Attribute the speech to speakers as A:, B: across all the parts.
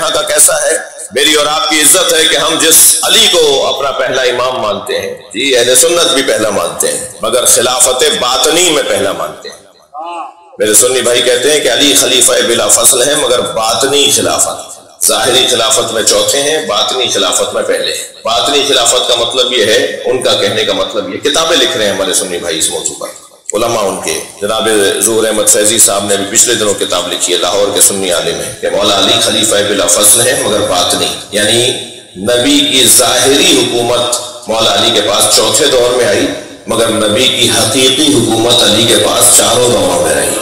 A: طرح کا کیسا ہے؟ میری اور آپ کی عزت ہے کہ ہم جس علی کو اپنا پہلا امام مانتے ہیں، جی اہل سنت بھی پہلا مانتے ہیں، مگر خلافت باطنی میں پہلا مانتے ہیں۔ میرے سنی بھائی کہتے ہیں کہ علی خلیفہ بلا فصل ہیں، مگر باطنی خلافت، ظاہری خلافت میں چوتھے ہیں، باطنی خلافت میں پہلے ہیں۔ باطنی خلافت کا مطلب یہ ہے، ان کا کہنے کا مطلب یہ، کتابیں لکھ رہے ہیں ہمارے سنی بھائی اس موضوع پر، علماء ان کے، جناب ظہور احمد فیضی صاحب نے بھی پچھلے دنوں کتاب لکھی ہے، لاہور کے سنی عالم ہیں، کہ مولا علی خلیفہ بلا فصل ہیں مگر باطنی، یعنی نبی کی ظاہری حکومت مولا علی کے پاس چوتھے دور میں آئی، مگر نبی کی حقیقی حکومت علی کے پاس چاروں دوروں میں رہی۔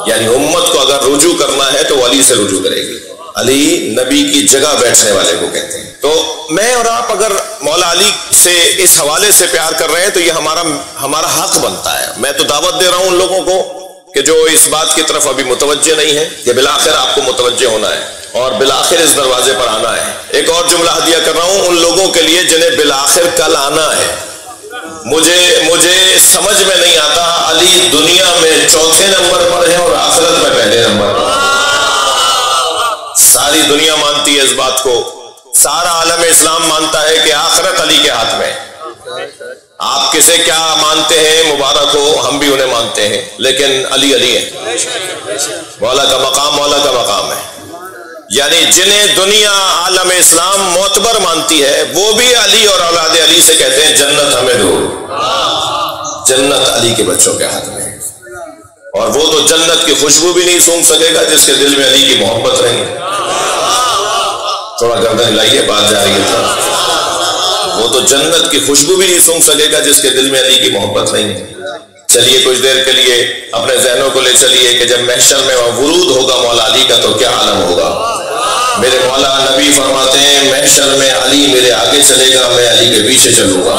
A: یعنی امت کو اگر رجوع کرنا ہے تو وہ علی سے رجوع کرے گی۔ علی نبی کی جگہ بیٹھنے والے کو کہتے ہیں۔ تو میں اور آپ اگر مولا علی سے اس حوالے سے پیار کر رہے ہیں تو یہ ہمارا حق بنتا ہے۔ میں تو دعوت دے رہا ہوں ان لوگوں کو کہ جو اس بات کی طرف ابھی متوجہ نہیں ہے کہ بالآخر آپ کو متوجہ ہونا ہے اور بالآخر اس دروازے پر آنا ہے۔ ایک اور جملہ ہدیہ کر رہا ہوں ان لوگوں کے لیے جنہیں بالآخر کل آنا ہے۔ مجھے سمجھ میں نہیں آتا علی دنیا میں چوتھے نمبر پر ہے اور آخرت میں پہلے نمبر پر۔ ساری دنیا مانتی ہے اس بات کو، سارا عالم اسلام مانتا ہے کہ آخرت علی کے ہاتھ میں۔ آپ کسے کیا مانتے ہیں مبارک ہو، ہم بھی انہیں مانتے ہیں، لیکن علی علی ہے، مولا کا مقام مولا کا مقام ہے۔ یعنی جنہیں دنیا عالم اسلام معتبر مانتی ہے وہ بھی علی اور اولاد علی سے کہتے ہیں جنت ہمیں دو، جنت علی کے بچوں کے ہاتھ میں، اور وہ تو جنت کی خوشبو بھی نہیں سونگھ سکے گا جس کے دل میں علی کی محبت رہی۔ تھوڑا گردن ہلائیے، بات جا رہی ہے، وہ تو جنت کی خوشبو بھی نہیں سونگھ سکے گا جس کے دل میں علی کی محبت نہیں۔ چلیے کچھ دیر کے لیے اپنے ذہنوں کو لے چلیے کہ جب محشر میں ورود ہوگا مولا علی کا تو کیا عالم ہوگا۔ میرے مولا نبی فرماتے ہیں محشر میں علی میرے آگے چلے گا، میں علی کے پیچھے چلوں گا۔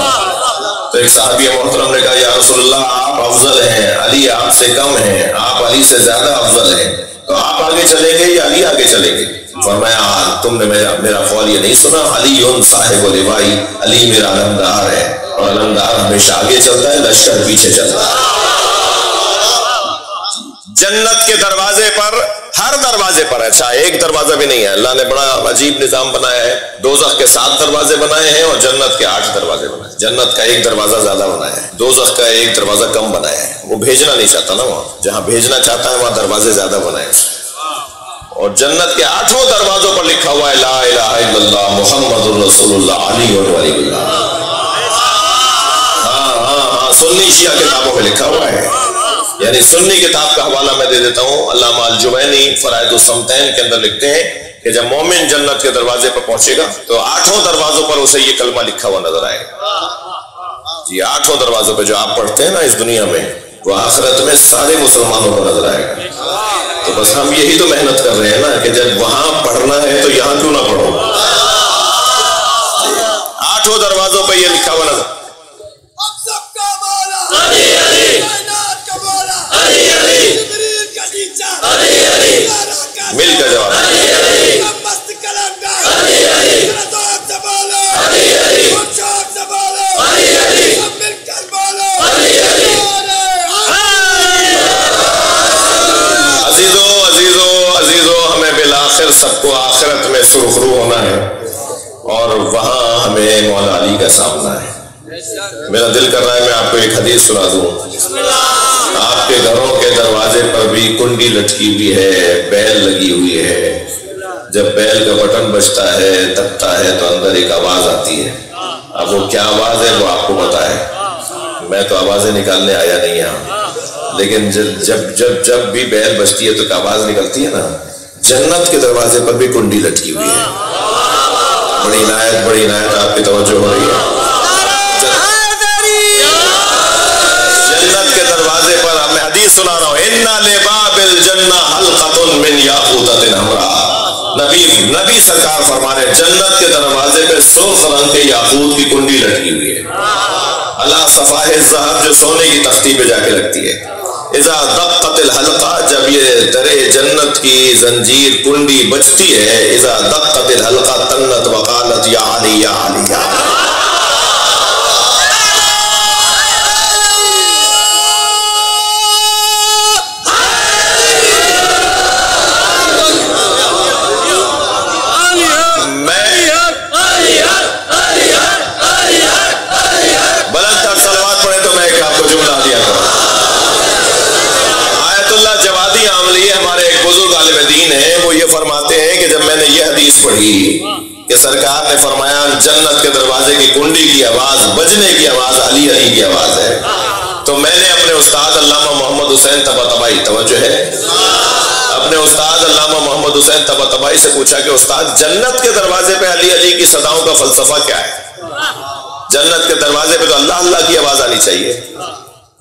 A: تو ایک صحابی محترم نے کہا یا رسول اللہ آپ افضل ہیں، علی آپ سے کم ہیں، آپ علی سے زیادہ افضل ہیں، تو آپ آگے چلیں گے یا علی آگے چلیں گے؟ فرمایا تم نے میرا قول یہ نہیں سنا، علی صاحب لوائی، علی میرا علمدار ہے، اور علمدار ہمیشہ آگے چلتا ہے، لشکر پیچھے چلتا ہے۔ جنت کے دروازے پر، ہر دروازے پر، اچھا ایک دروازہ بھی نہیں ہے، اللہ نے بڑا عجیب نظام بنایا ہے، دوزخ کے 7 دروازے بنائے ہیں اور جنت کے 8 دروازے بنائے ہیں۔ جنت کا ایک دروازہ زیادہ بنایا ہے، دوزخ کا ایک دروازہ کم بنایا ہے، وہ بھیجنا نہیں چاہتا نا، وہاں جہاں بھیجنا چاہتا ہے وہاں دروازے زیادہ بنائے ہیں۔ اور جنت کے 8 دروازوں پر لکھا ہوا ہے لا الہ الا اللہ محمد الرسول اللہ علی ولی اللہ۔ ہاں سنی شیعہ کتابوں پہ لکھا ہوا ہے، یعنی سنی کتاب کا حوالہ میں دے دیتا ہوں، علامہ الجوینی فرائض الصمتین کے اندر لکھتے ہیں کہ جب مومن جنت کے دروازے پر پہنچے گا تو 8 دروازوں پر اسے یہ کلمہ لکھا ہوا نظر آئے گا۔ جی 8 دروازوں پہ جو آپ پڑھتے ہیں نا اس دنیا میں، وہ آخرت میں سارے مسلمانوں کو نظر آئے گا۔ تو بس ہم یہی تو محنت کر رہے ہیں نا کہ جب وہاں پڑھنا ہے تو یہاں کیوں نہ پڑھو۔ 8 دروازوں پہ یہ لکھا ہوا نظر، مل کا جواب عزیزو ہمیں بالآخر سب کو آخرت میں سرخرو ہونا ہے اور وہاں ہمیں مولا علی کا سامنا ہے۔ میرا دل کر رہا ہے میں آپ کو ایک حدیث سنا دوں۔ آپ کے گھروں کے دروازے پر بھی کنڈی لٹکی ہوئی ہے، بیل لگی ہوئی ہے، جب بیل کا بٹن بجتا ہے دبتا ہے تو اندر ایک آواز آتی ہے۔ اب وہ کیا آواز ہے وہ آپ کو پتا ہے، میں تو آوازیں نکالنے آیا نہیں یہاں، لیکن جب بھی بیل بجتی ہے تو آواز نکلتی ہے نا۔ جنت کے دروازے پر بھی کنڈی لٹکی ہوئی ہے۔ بڑی عنایت آپ کی توجہ ہو رہی ہے۔ جنت کے دروازے پر میں حدیث سنا رہا ہوں، اِنَّ لِبَابِ الْجَنَّةِ حَلْقَةٌ مِّن یاقوتۃ حمراء۔ نبی سرکار فرمانے جنت کے دروازے پہ سرخ رنگ کے یاقوت کی کنڈی لٹکی ہوئی ہے، علی صفائح الذہب جو سونے کی تختی پہ جا کے لگتی ہے۔ اذا دقت الحلقہ جب یہ در جنت کی زنجیر کنڈی بجتی ہے، اذا دقت الحلقہ تنت وقالت یا علی یا علی یا علی۔ بزرگ عالم دین ہیں، وہ یہ فرماتے ہیں کہ جب میں نے یہ حدیث پڑھی کہ سرکار نے فرمایا جنت کے دروازے کی کنڈی کی آواز، بجنے کی آواز علی علی کی آواز ہے، تو میں نے اپنے استاد علامہ محمد حسین طباطبائی، توجہ ہے، اپنے استاد علامہ محمد حسین طباطبائی سے پوچھا کہ استاد جنت کے دروازے پہ علی علی کی صداؤں کا فلسفہ کیا ہے؟ جنت کے دروازے پہ تو اللہ اللہ کی آواز آنی چاہیے،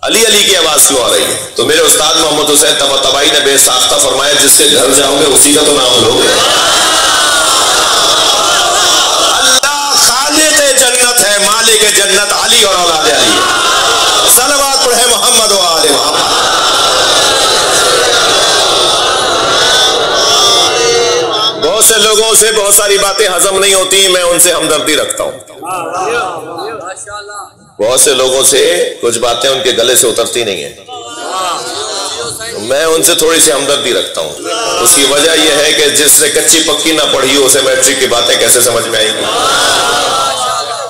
A: علی علی کی آواز کیوں آ رہی ہے؟ تو میرے استاد محمد حسین طباطبائی نے بے ساختہ فرمایا جس کے گھر جاؤ گے اسی کا تو نام لوگے۔ اللہ خالق جنت ہے، مالک جنت علی اور اولاد علی ہے۔ صلوات پڑھے محمد و آل محمد۔ بہت سے لوگوں سے بہت ساری باتیں ہضم نہیں ہوتی، میں ان سے ہمدردی رکھتا ہوں۔ بہت سے لوگوں سے کچھ باتیں ان کے گلے سے اترتی نہیں ہیں، میں ان سے تھوڑی سی ہمدردی رکھتا ہوں۔ اس کی وجہ یہ ہے کہ جس نے کچی پکی نہ پڑھی ہو اسے میٹرک کی باتیں کیسے سمجھ میں آئیں گی؟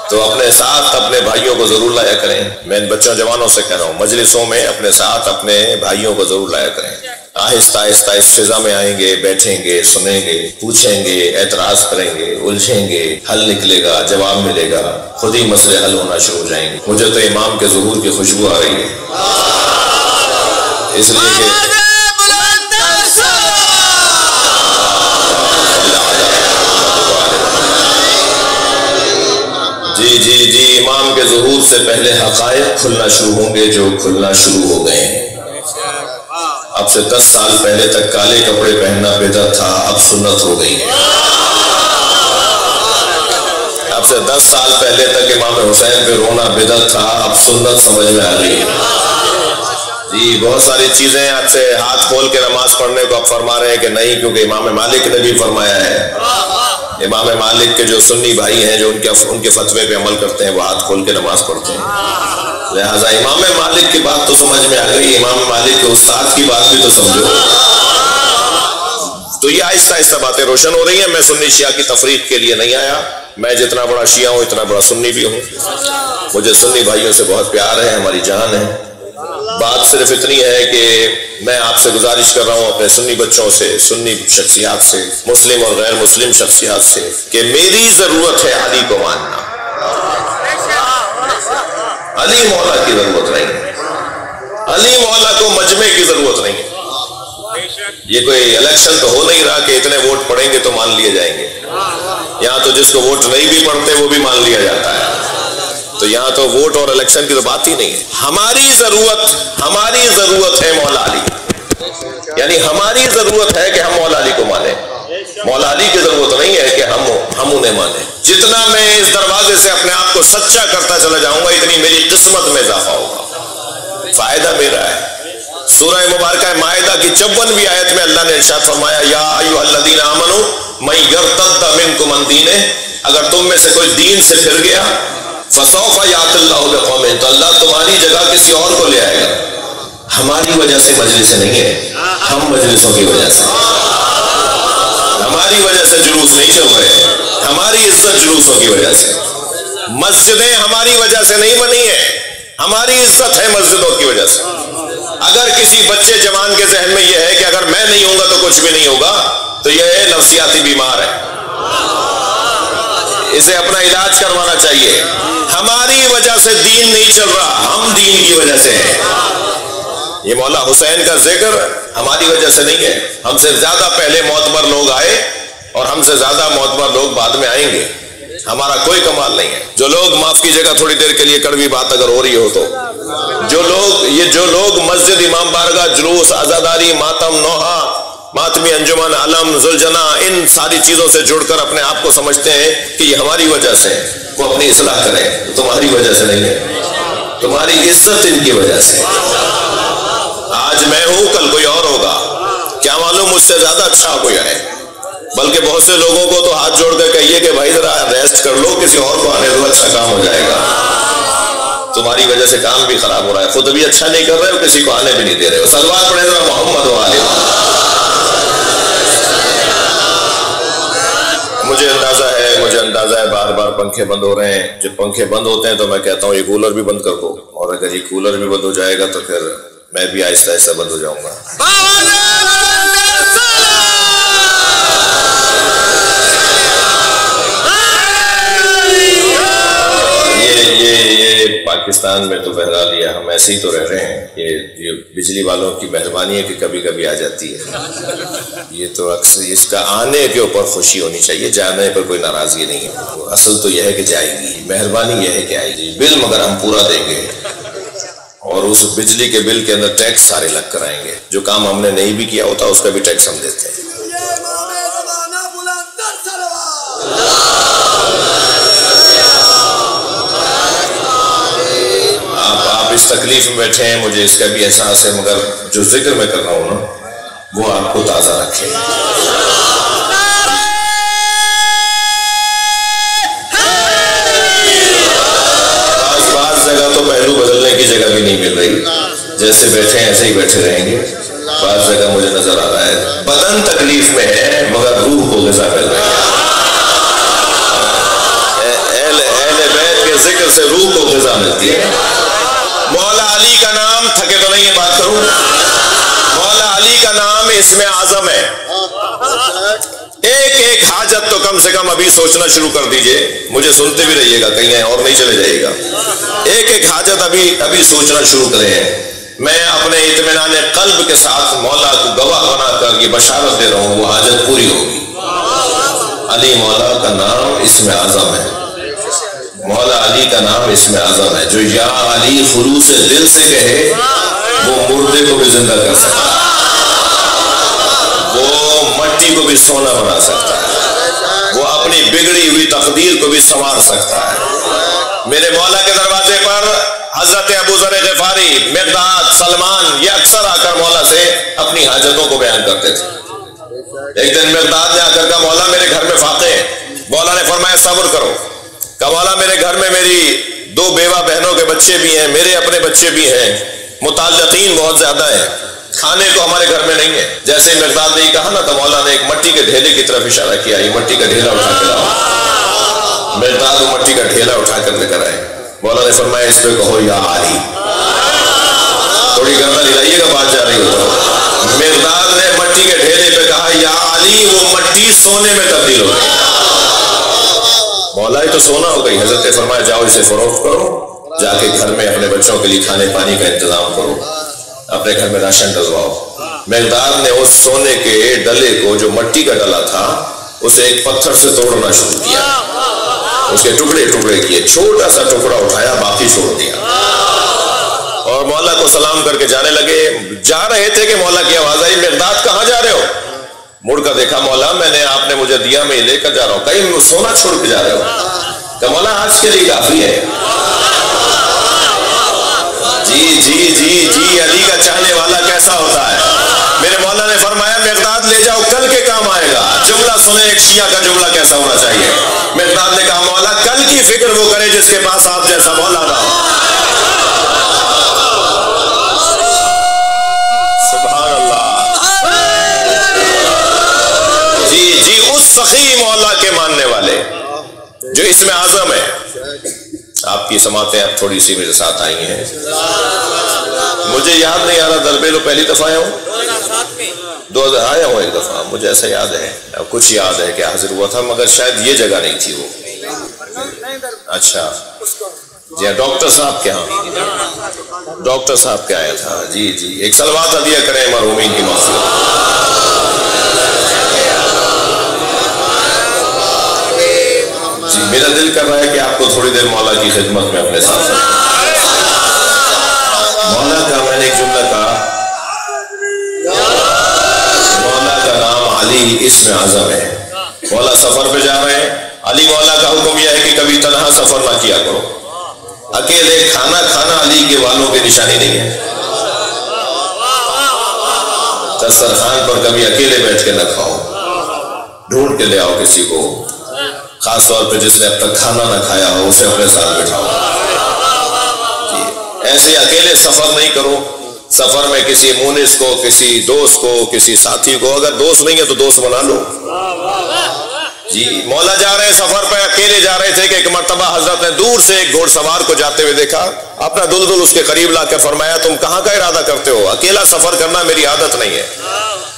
A: تو اپنے ساتھ اپنے بھائیوں کو ضرور لایا کریں۔ میں ان بچوں جوانوں سے کہہ رہا ہوں، مجلسوں میں اپنے ساتھ اپنے بھائیوں کو ضرور لایا کریں۔ آہستہ آہستہ اس فضا میں آئیں گے، بیٹھیں گے، سنیں گے، پوچھیں گے، اعتراض کریں گے، الجھیں گے، حل نکلے گا، جواب ملے گا، خود ہی مسئلے حل ہونا شروع ہو جائیں گے۔ مجھے تو امام کے ظہور کی خوشبو آ رہی ہے، اس لیے کہ جی امام کے ظہور سے پہلے حقائق کھلنا شروع ہوں گے جو کھلنا شروع ہو گئے ہیں۔ اب سے 10 سال پہلے تک کالے کپڑے پہننا بدعت تھا، اب سنت ہو گئی ہے۔ اب سے 10 سال پہلے تک امام حسین پہ رونا بدعت تھا، اب سنت سمجھ میں آ گئی ہے۔ جی بہت ساری چیزیں آپ سے ہاتھ کھول کے نماز پڑھنے کو اب فرما رہے ہیں کہ نہیں، کیونکہ امام مالک نے بھی فرمایا ہے۔ امام مالک کے جو سنی بھائی ہیں جو ان کے فتوے پہ عمل کرتے ہیں وہ ہاتھ کھول کے نماز پڑھتے ہیں، لہٰذا امام مالک کی بات تو سمجھ میں آ گئی، امام مالک کے استاد کی بات بھی تو سمجھو۔ تو یہ آہستہ آہستہ باتیں روشن ہو رہی ہیں۔ میں سنی شیعہ کی تفریق کے لیے نہیں آیا، میں جتنا بڑا شیعہ ہوں اتنا بڑا سنی بھی ہوں، مجھے سنی بھائیوں سے بہت پیار ہے، ہماری جان ہے۔ بات صرف اتنی ہے کہ میں آپ سے گزارش کر رہا ہوں اپنے سنی بچوں سے، سنی شخصیات سے، مسلم اور غیر مسلم شخصیات سے، کہ میری ضرورت ہے علی کو ماننا، علی مولا کی ضرورت نہیں ہے، علی مولا کو مجمع کی ضرورت نہیں ہے۔ یہ کوئی الیکشن تو ہو نہیں رہا کہ اتنے ووٹ پڑیں گے تو مان لیے جائیں گے، یہاں تو جس کو ووٹ نہیں بھی پڑتے وہ بھی مان لیا جاتا ہے، تو یہاں تو ووٹ اور الیکشن کی تو بات ہی نہیں ہے۔ ہماری ضرورت ہے مولا علی، یعنی ہماری ضرورت ہے کہ ہم مولا علی کو مانیں، مولا علی کی ضرورت نہیں ہے کہ ہم انہیں مانیں۔ جتنا میں اس دروازے سے اپنے آپ کو سچا کرتا چلا جاؤں گا اتنی میری قسمت میں اضافہ ہوگا، فائدہ میرا ہے۔ سورہ مبارکہ مائدہ کی 54ویں آیت میں اللہ نے ارشاد فرمایا یا ایھا الذین آمنوا من یرتد منکم عن دینہ، اگر تم میں سے کوئی دین سے پھر گیا فسوف یأتی اللہ بقوم، تو اللہ تمہاری جگہ کسی اور کو لے آئے گا۔ ہماری وجہ سے مجلس نہیں ہے، ہم مجلسوں کی وجہ سے، ہماری وجہ سے جلوس نہیں چل رہے، ہماری عزت جلوسوں کی وجہ سے۔ مسجدیں ہماری وجہ سے نہیں بنی ہیں، ہماری عزت ہے مسجدوں کی وجہ سے۔ اگر کسی بچے جوان کے ذہن میں یہ ہے کہ اگر میں نہیں ہوں گا تو کچھ بھی نہیں ہوگا، تو یہ نفسیاتی بیمار ہے، اسے اپنا علاج کروانا چاہیے۔ ہماری وجہ سے دین نہیں چل رہا، ہم دین کی وجہ سے ہیں۔ یہ مولا حسین کا ذکر ہماری وجہ سے نہیں ہے، ہم سے زیادہ پہلے معتبر لوگ آئے اور ہم سے زیادہ معتبر لوگ بعد میں آئیں گے، ہمارا کوئی کمال نہیں ہے۔ جو لوگ معاف کیجیے گا تھوڑی دیر کے لیے کڑوی بات اگر ہو رہی ہو تو، جو لوگ مسجد امام بارگاہ جلوس عزاداری ماتم نوحہ ماتمی انجمن علم زلجنا ان ساری چیزوں سے جڑ کر اپنے آپ کو سمجھتے ہیں کہ یہ ہماری وجہ سے، وہ اپنی اصلاح کریں، تمہاری وجہ سے نہیں ہے، تمہاری عزت ان کی وجہ سے۔ آج میں ہوں کل کوئی اور ہوگا، کیا معلوم مجھ سے زیادہ اچھا کوئی آئے، بلکہ بہت سے لوگوں کو تو ہاتھ جوڑ کر کہیے کہ بھائی ذرا ریسٹ کر لو، کسی اور کو آنے دو، اچھا کام ہو جائے گا۔ تمہاری وجہ سے کام بھی خراب ہو رہا ہے، خود بھی اچھا نہیں کر رہے اور کسی کو آنے بھی نہیں دے رہے ہو۔ صلوات پڑھیں ذرا محمد و آلہ۔ مجھے اندازہ ہے بار بار پنکھے بند ہو رہے ہیں، جب پنکھے بند ہوتے ہیں تو میں کہتا ہوں یہ کولر بھی بند کر دو، اور اگر یہ کولر بھی بند ہو جائے گا تو پھر میں بھی آہستہ آہستہ بند ہو جاؤں گا۔ پاکستان میں تو بہرحال یہ ہم ایسے ہی تو رہ رہے ہیں کہ یہ بجلی والوں کی مہربانی ہے کہ کبھی کبھی آ جاتی ہے، یہ تو اکثر اس کا آنے کے اوپر خوشی ہونی چاہیے، جانے پر کوئی ناراضگی نہیں ہے، اصل تو یہ ہے کہ جائے گی، مہربانی یہ ہے کہ آئے گی، بل مگر ہم پورا دیں گے، اور اس بجلی کے بل کے اندر ٹیکس سارے لگ کر آئیں گے، جو کام ہم نے نہیں بھی کیا ہوتا اس کا بھی ٹیکس ہم دیتے ہیں۔ آپ اس تکلیف میں بیٹھے ہیں، مجھے اس کا بھی احساس ہے، مگر جو ذکر میں کر رہا ہوں نا وہ آپ کو تازہ رکھے۔ بعض جگہ تو پہلو بدلنے کی جگہ بھی نہیں مل رہی، جیسے بیٹھے ہیں ایسے ہی بیٹھے رہیں گے۔ بعض جگہ مجھے نظر آ رہا ہے بدن تکلیف میں ہے مگر روح کو غذا مل رہی ہے، اہل بیت کے ذکر سے روح کو غذا ملتی ہے۔ مولا علی کا نام، تھکے تو نہیں ہے بات کروں، مولا علی کا نام اسم اعظم ہے۔ ایک ایک حاجت تو کم سے کم ابھی سوچنا شروع کر دیجئے، مجھے سنتے بھی رہیے گا، کہیں اور نہیں چلے جائے گا، ایک ایک حاجت ابھی سوچنا شروع کریں۔ میں اپنے اطمینان قلب کے ساتھ مولا کو گواہ بنا کر یہ بشارت دے رہا ہوں، وہ حاجت پوری ہوگی۔ علی مولا کا نام اسم اعظم ہے، مولا علی کا نام اسم اعظم ہے، جو یا علی خلوص دل سے کہے وہ مردے کو بھی زندہ کر سکتا ہے، وہ مٹی کو بھی سونا بنا سکتا ہے، وہ اپنی بگڑی ہوئی تقدیر کو بھی سنوار سکتا ہے۔ میرے مولا کے دروازے پر حضرت ابو ذر غفاری، مقداد، سلمان یہ اکثر آ کر مولا سے اپنی حاجتوں کو بیان کرتے تھے۔ ایک دن مقداد نے آ کر کہا مولا میرے گھر میں فاقے ہیں، مولا نے فرمایا صبر کرو، کہا مولا میرے گھر میں میری 2 بیوہ بہنوں کے بچے بھی ہیں، میرے اپنے بچے بھی ہیں، متعلقین بہت زیادہ ہیں، کھانے کو ہمارے گھر میں نہیں ہے۔ جیسے ہی مقداد نے کہا نا تو مولا نے ایک مٹی کے ڈھیلے کی طرف اشارہ کیا، یہ مٹی کا ڈھیلا اٹھا کر لاؤ۔ مقداد وہ مٹی کا ڈھیلا اٹھا کر لے کر آئے، مولا نے فرمایا اس پہ کہو یا علی، تھوڑی گردن ہلائیے گا بات جا رہی ہو۔ مقداد نے مٹی کے ڈھیلے پہ کہا یا علی، وہ مٹی سونے میں تبدیل ہو گئی۔ مولا ہی تو سونا ہو گئی۔ حضرت فرمایا جاؤ اسے فروخت کرو، جا کے گھر میں اپنے بچوں کے لیے کھانے پانی کا انتظام کرو، اپنے گھر میں راشن ڈلواؤ۔ مقداد نے اس سونے کے ڈلے کو، جو مٹی کا ڈلا تھا، اسے ایک پتھر سے توڑنا شروع کیا، اس کے ٹکڑے ٹکڑے کیے، چھوٹا سا ٹکڑا اٹھایا باقی چھوڑ دیا، اور مولا کو سلام کر کے جانے لگے۔ جا رہے تھے کہ مولا کی آواز آئی مقداد کہاں جا رہے ہو؟ مڑ کر دیکھا مولا میں نے آپ نے مجھے دیا میں لے کر جا رہا ہوں۔ کہیں سونا چھوڑ کے جا رہے ہو؟ کہ مولا آج کے لیے کافی ہے۔ جی علی کا چاہنے والا کیسا ہوتا ہے؟ میرے مولا نے فرمایا مقداد لے جاؤ، کل کے کام آئے گا۔ جملہ سنے ایک شیعہ کا جملہ کیسا ہونا چاہیے؟ مقداد نے کہا مولا کل کی فکر وہ کرے جس کے پاس آپ جیسا مولا نہ ہو۔ سبحان اللہ۔ جی اس سخی مولا کے ماننے والے جو اسم اعظم ہے۔ آپ کی سماعتیں اب تھوڑی سی میرے ساتھ آئی ہیں، مجھے یاد نہیں آ رہا دربیلو پہلی دفعہ آیا ہوں، 2000 آیا ہوں ایک دفعہ، مجھے ایسا یاد ہے، کچھ یاد ہے کہ حاضر ہوا تھا، مگر شاید یہ جگہ نہیں تھی وہ۔ اچھا جی ہاں، ڈاکٹر صاحب کے ہاں، ڈاکٹر صاحب کے آیا تھا۔ جی ایک صلوات عطیہ کریں مرحومین کی مغفرت۔ جی میرا دل کر رہا ہے کہ آپ کو تھوڑی دیر مولا کی خدمت میں اپنے ساتھ مولا کا میں نے ایک جملہ کہا، مولا کا نام علی اسم اعظم ہے۔ مولا سفر پہ جا رہے ہیں، علی مولا کا حکم یہ ہے کہ کبھی تنہا سفر نہ کیا کرو، اکیلے کھانا کھانا علی کے والوں کی نشانی نہیں ہے، دسترخوان پر کبھی اکیلے بیٹھ کے نہ کھاؤ، ڈھونڈ کے لے آؤ کسی کو، خاص طور پہ جس نے اب تک کھانا نہ کھایا ہو اسے اپنے ساتھ بٹھاؤ۔ ایسے اکیلے سفر نہیں کرو، سفر میں کسی مونس کو، کسی دوست کو، کسی ساتھی کو، اگر دوست نہیں ہے تو دوست بنا لو۔ جی مولا جا رہے ہیں سفر پہ، اکیلے جا رہے تھے کہ ایک مرتبہ حضرت نے دور سے ایک گھوڑ سوار کو جاتے ہوئے دیکھا، اپنا دلدل اس کے قریب لا کر فرمایا تم کہاں کا ارادہ کرتے ہو؟ اکیلا سفر کرنا میری عادت نہیں ہے۔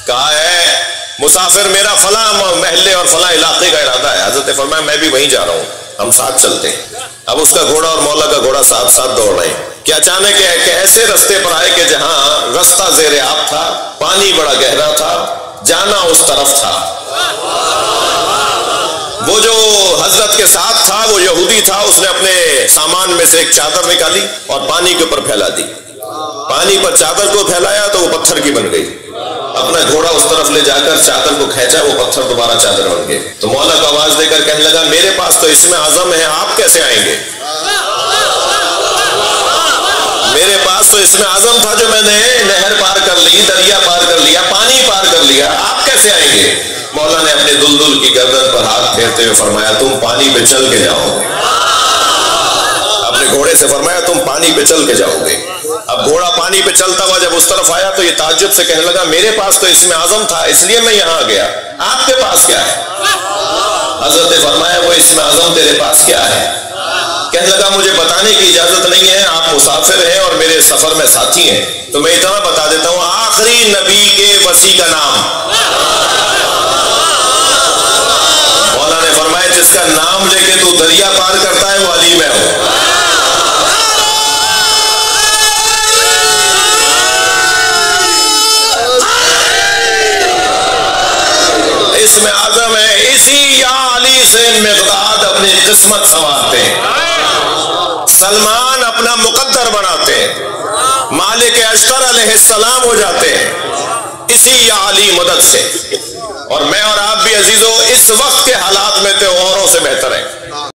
A: کہا ہے مسافر میرا فلاں محلے اور فلاں علاقے کا ارادہ ہے۔ حضرت نے فرمایا میں بھی وہیں جا رہا ہوں۔ ہم ساتھ چلتے ہیں۔ اب اس کا گھوڑا اور مولا کا گھوڑا ساتھ ساتھ دوڑ رہے ہیں کہ اچانک ایک ایسے رستے پر آئے کہ جہاں رستہ زیر آب تھا، پانی بڑا گہرا تھا، جانا اس طرف تھا۔ وہ جو حضرت کے ساتھ تھا وہ یہودی تھا، اس نے اپنے سامان میں سے ایک چادر نکالی اور پانی کے اوپر پھیلا دی۔ پانی پر چادر کو پھیلایا تو وہ پتھر کی بن گئی۔ اپنا گھوڑا اس طرف لے جا کر چادر کو کھینچا، وہ پتھر دوبارہ چادر بن گئے۔ تو مولا کو آواز دے کر کہنے لگا میرے پاس تو اسم اعظم ہے، آپ کیسے آئیں گے؟ میرے پاس تو اسم اعظم تھا جو میں نے نہر پار کر لی، دریا پار کر لیا، پانی پار کر لیا، آپ کیسے آئیں گے؟ مولا نے اپنے دلدل کی گردن پر ہاتھ پھیرتے ہوئے فرمایا تم پانی پہ چل کے جاؤ گے۔ اپنے گھوڑے سے فرمایا تم پانی پہ چل کے جاؤ گے۔ اب گھوڑا پانی پہ چلتا ہوا جب اس طرف آیا تو یہ تعجب سے کہنے لگا میرے پاس تو اسم اعظم تھا اس لیے میں یہاں گیا، آپ کے پاس کیا ہے؟ حضرت نے فرمایا وہ اسم اعظم تیرے پاس کیا ہے؟ کہنے لگا مجھے بتانے کی اجازت نہیں ہے، آپ مسافر ہیں اور میرے سفر میں ساتھی ہیں، تو میں اتنا بتا دیتا ہوں آخری نبی کے وسیع کا نام۔ مولا نے فرمایا جس کا نام لے کے تو دریا پار کرتا ہے وہ علی میں ہوں۔ اسم اعظم ہے، اسی یا علی سے مقداد اپنی قسمت سنوارتے ہیں، سلمان اپنا مقدر بناتے ہیں، مالک اشتر علیہ السلام ہو جاتے ہیں اسی یا علی مدد سے۔ اور میں اور آپ بھی عزیزو اس وقت